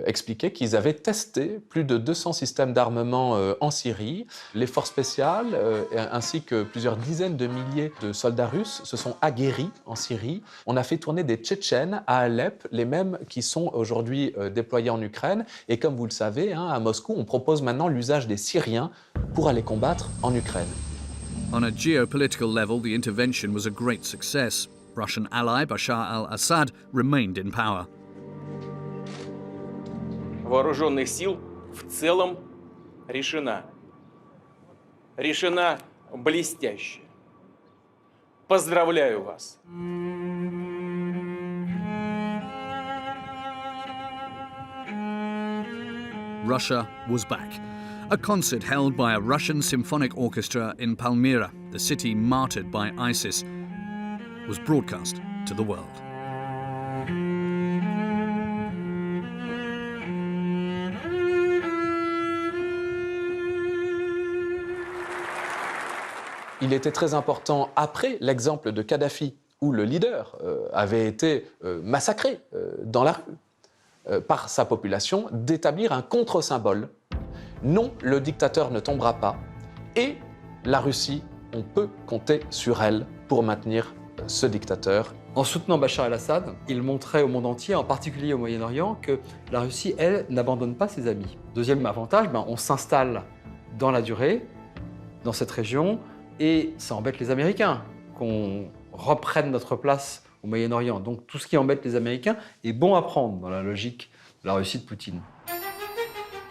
expliqué qu'ils avaient testé plus de 200 systèmes d'armement en Syrie. Les forces spéciales, ainsi que plusieurs dizaines de milliers de soldats russes se sont aguerris en Syrie. On a fait tourner des Tchétchènes à Alep, les mêmes qui sont aujourd'hui déployés en Ukraine. Et comme vous le savez, à Moscou, on propose maintenant l'usage des Syriens pour aller combattre en Ukraine. On a geopolitical level, the intervention was a great success. Russian ally Bashar al-Assad remained in power. Вооруженных сил в целом решена. Решена блестяще. Поздравляю вас. Russia was back. A concert held by a Russian symphonic orchestra in Palmyra, the city martyred by ISIS, was broadcast to the world. Il était très important, après l'exemple de Kadhafi, où le leader avait été massacré dans la rue par sa population, d'établir un contre-symbole. Non, le dictateur ne tombera pas. Et la Russie, on peut compter sur elle pour maintenir ce dictateur. En soutenant Bachar el-Assad, il montrait au monde entier, en particulier au Moyen-Orient, que la Russie, elle, n'abandonne pas ses amis. Deuxième avantage, on s'installe dans la durée, dans cette région, et ça embête les Américains qu'on reprenne notre place au Moyen-Orient. Donc tout ce qui embête les Américains est bon à prendre dans la logique de la Russie de Poutine.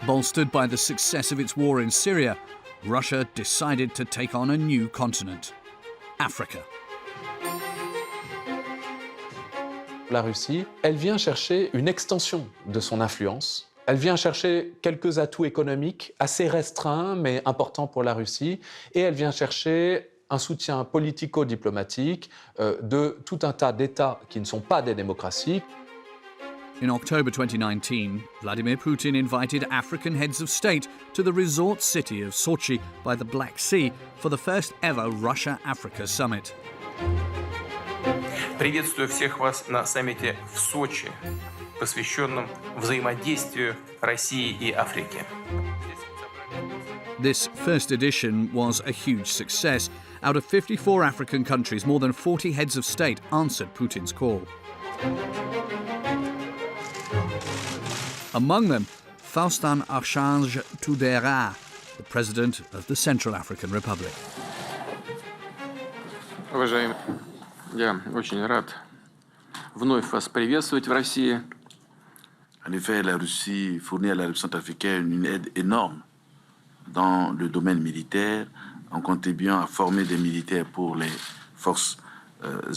Bolstered by the success of its war in Syria, Russia decided to take on a new continent, Africa. La Russie, elle vient chercher une extension de son influence. Elle vient chercher quelques atouts économiques assez restreints, mais importants pour la Russie. Et elle vient chercher un soutien politico-diplomatique de tout un tas d'États qui ne sont pas des démocraties. In October 2019, Vladimir Putin invited African heads of state to the resort city of Sochi by the Black Sea for the first ever Russia-Africa summit. Приветствую всех вас на саммите в Сочи, посвященном взаимодействию России и Африки. This first edition was a huge success. Out of 54 African countries, more than 40 heads of state answered Putin's call. Among them, Faustin Archange Touadéra, the president of the Central African Republic. Уважаемый, я очень рад вновь вас приветствовать в России. En effet, la Russie fournit à la République centrafricaine une aide énorme dans le domaine militaire, en contribuant à former des militaires pour les forces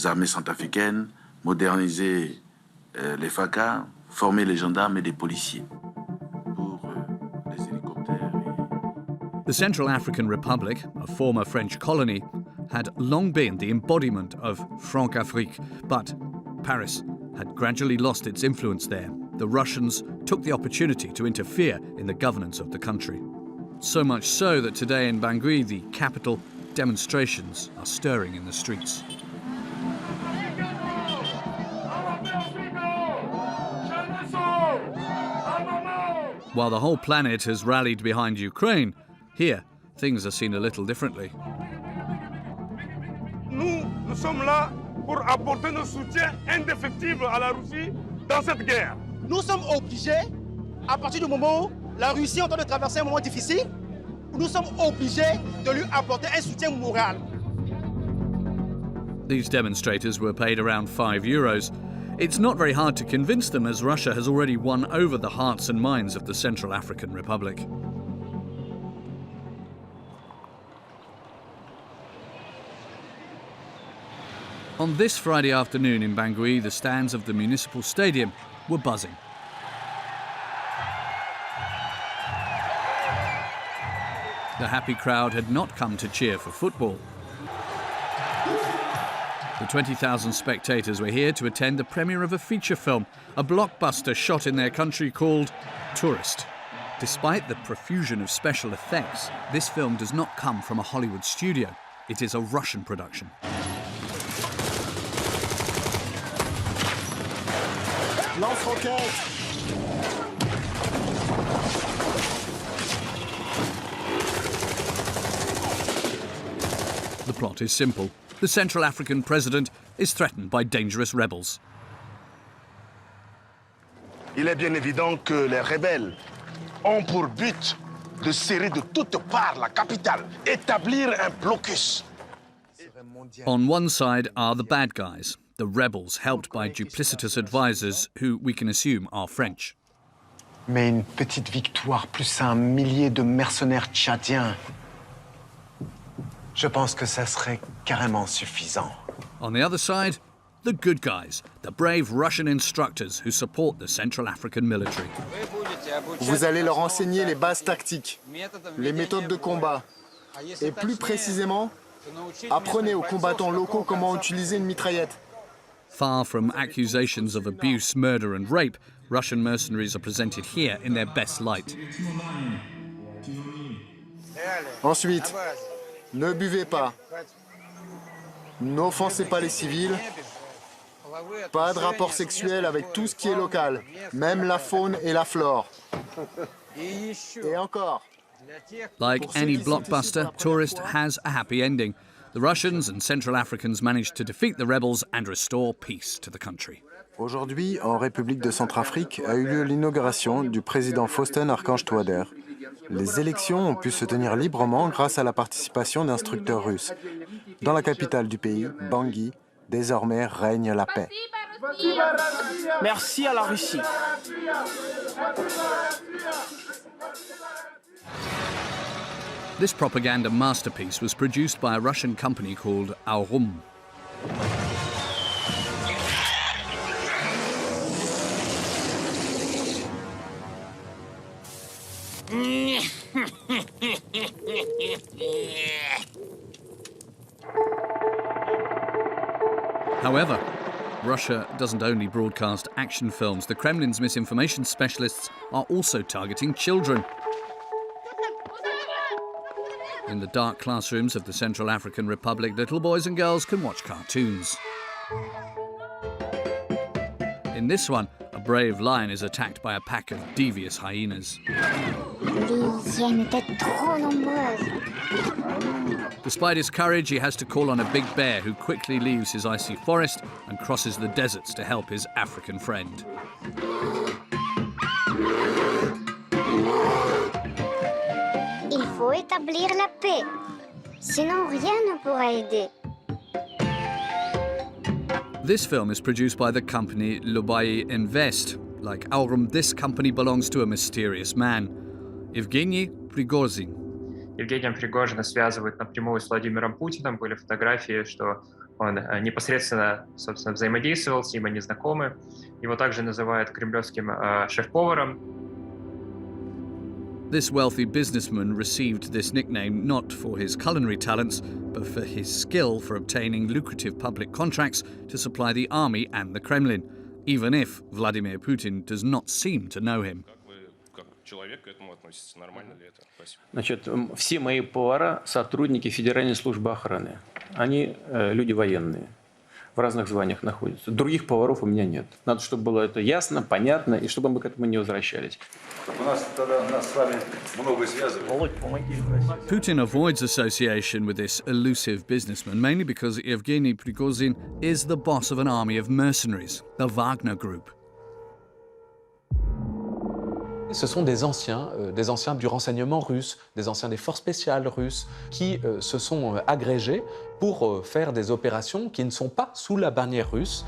armées centrafricaines, moderniser les FACA, former les gendarmes et les policiers pour les hélicoptères. The Central African Republic, a former French colony, had long been the embodiment of Franc-Afrique, but Paris had gradually lost its influence there. The Russians took the opportunity to interfere in the governance of the country. So much so that today in Bangui, the capital, demonstrations are stirring in the streets. While the whole planet has rallied behind Ukraine, here things are seen a little differently. Nous sommes là pour apporter notre soutien indéfectible à la Russie dans cette guerre. Nous sommes obligés, à partir du moment la Russie est en train de traverser un moment difficile où nous sommes obligés de lui apporter un soutien moral. These demonstrators were paid around €5. It's not very hard to convince them, as Russia has already won over the hearts and minds of the Central African Republic. On this Friday afternoon in Bangui, the stands of the municipal stadium were buzzing. The happy crowd had not come to cheer for football. The 20,000 spectators were here to attend the premiere of a feature film, a blockbuster shot in their country called Tourist. Despite the profusion of special effects, this film does not come from a Hollywood studio. It is a Russian production. Lance-roquette. The plot is simple. The Central African president is threatened by dangerous rebels. Il est bien évident que les rebelles ont pour but de serrer de toutes parts la capitale, établir un blocus. On one side are the bad guys, the rebels helped by duplicitous advisors who we can assume are French. Mais une petite victoire plus un millier de mercenaires tchadiens, je pense que ça serait carrément suffisant. On the other side, the good guys, the brave Russian instructors who support the Central African military. Vous allez leur enseigner les bases tactiques, les méthodes de combat, et plus précisément, apprenez aux combattants locaux comment utiliser une mitraillette. Far from accusations of abuse, murder and rape, Russian mercenaries are presented here in their best light. Ensuite, ne buvez pas, n'offensez pas les civils, pas de rapport sexuel avec tout ce qui est local, même la faune et la flore. Et encore. Like any blockbuster, Tourist has a happy ending. The Russians and Central Africans managed to defeat the rebels and restore peace to the country. Aujourd'hui, en République de Centrafrique, a eu lieu l'inauguration du président Faustin Archange Touader. Les élections ont pu se tenir librement grâce à la participation d'instructeurs russes. Dans la capitale du pays, Bangui, désormais règne la paix. Merci à la Russie. This propaganda masterpiece was produced by a Russian company called Aurum. However, Russia doesn't only broadcast action films. The Kremlin's misinformation specialists are also targeting children. In the dark classrooms of the Central African Republic, little boys and girls can watch cartoons. In this one, a brave lion is attacked by a pack of devious hyenas. Despite his courage, he has to call on a big bear who quickly leaves his icy forest and crosses the deserts to help his African friend. Il faut établir la paix, sinon rien ne pourra aider. This film is produced by the company Lubai Invest. Like Aurum, this company belongs to a mysterious man, Evgeny Prigozhin. Евгением Пригожина связывают напрямую с Владимиром Путиным. Были фотографии, что он непосредственно, собственно, взаимодействовал с ним, они знакомы. Его также называют кремлевским шеф-поваром. This wealthy businessman received this nickname not for his culinary talents, but for his skill for obtaining lucrative public contracts to supply the army and the Kremlin, even if Vladimir Putin does not seem to know him. Значит, все мои повара — сотрудники Федеральной службы охраны. Они люди военные, в разных званиях находятся. Других поваров у меня нет. Надо, чтобы было это ясно, понятно, и чтобы мы к этому не возвращались. Putin avoids association with this elusive businessman, mainly because Evgeny Prigozhin is the boss of an army of mercenaries, the Wagner group. Ce sont des anciens du renseignement russe, des anciens des forces spéciales russes, qui se sont agrégés pour faire des opérations qui ne sont pas sous la bannière russe,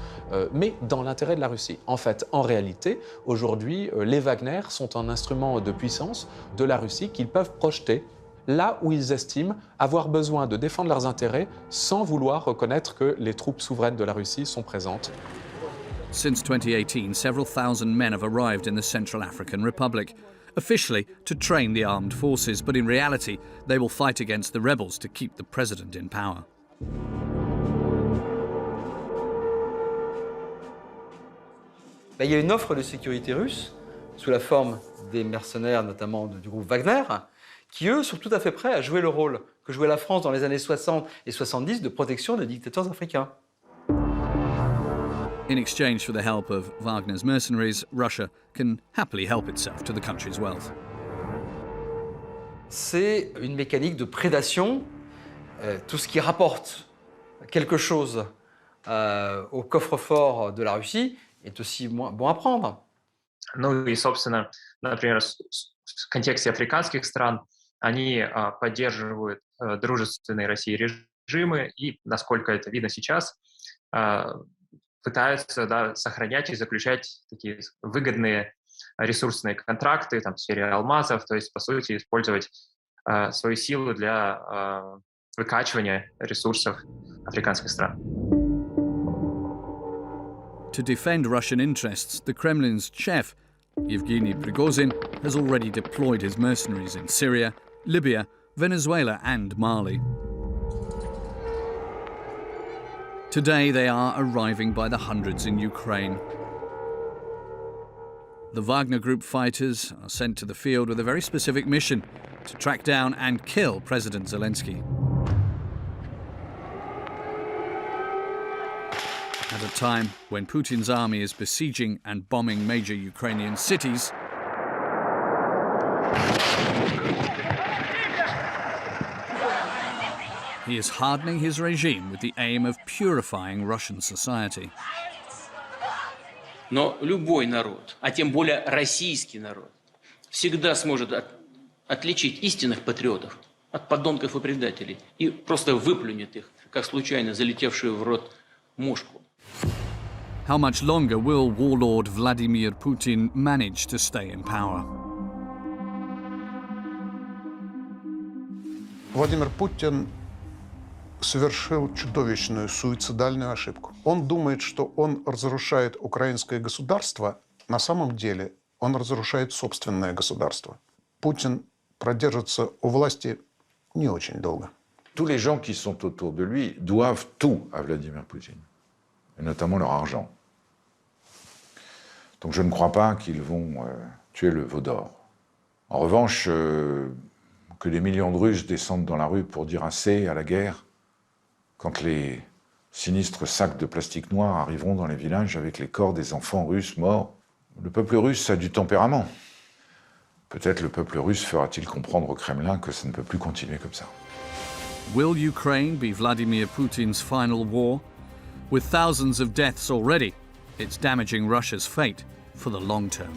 mais dans l'intérêt de la Russie. En fait, en réalité, aujourd'hui, les Wagner sont un instrument de puissance de la Russie qu'ils peuvent projeter là où ils estiment avoir besoin de défendre leurs intérêts sans vouloir reconnaître que les troupes souveraines de la Russie sont présentes. Since 2018, several thousand men have arrived in the Central African Republic, officially to train the armed forces, but in reality, they will fight against the rebels to keep the president in power. Il y a une offre de sécurité russe, sous la forme des mercenaires, notamment du groupe Wagner, qui, eux, sont tout à fait prêts à jouer le rôle que jouait la France dans les années 60 et 70 de protection des dictateurs africains. In exchange for the help of Wagner's mercenaries, Russia can happily help itself to the country's wealth. C'est une mécanique de prédation. Tout ce qui rapporte quelque chose au coffre-fort de la Russie est aussi bon à prendre. Ну и, собственно, например, в контексте африканских стран они поддерживают дружественные России режимы и, насколько это видно сейчас, пытаются сохранять и заключать такие выгодные ресурсные контракты там, в сфере алмазов, то есть, по сути, использовать свою силу для выкачивания ресурсов африканских стран. To defend Russian interests, the Kremlin's chief, Yevgeny Prigozhin, has already deployed his mercenaries in Syria, Libya, Venezuela and Mali. Today they are arriving by the hundreds in Ukraine. The Wagner Group fighters are sent to the field with a very specific mission: to track down and kill President Zelensky. At a time when Putin's army is besieging and bombing major Ukrainian cities, he is hardening his regime with the aim of purifying Russian society. Но любой народ, а тем более российский народ, всегда сможет отличить истинных патриотов от подонков и предателей и просто выплюнет их, как случайно залетевшую в рот мушку. How much longer will warlord Vladimir Putin manage to stay in power? Владимир Путин совершил чудовищную суицидальную ошибку. Он думает, что он разрушает украинское государство. На самом деле он разрушает собственное государство. Путин продержится у власти не очень долго. Tous les gens qui sont autour de lui doivent tout à Vladimir Poutine, et notamment leur argent. Donc je ne crois pas qu'ils vont tuer le veau d'or. En revanche, que des millions de Russes descendent dans la rue pour dire assez à la guerre, quand les sinistres sacs de plastique noir arriveront dans les villages avec les corps des enfants russes morts, le peuple russe a du tempérament. Peut-être le peuple russe fera-t-il comprendre au Kremlin que ça ne peut plus continuer comme ça. Will Ukraine be Vladimir Putin's final war? With thousands of deaths already, it's damaging Russia's fate for the long term.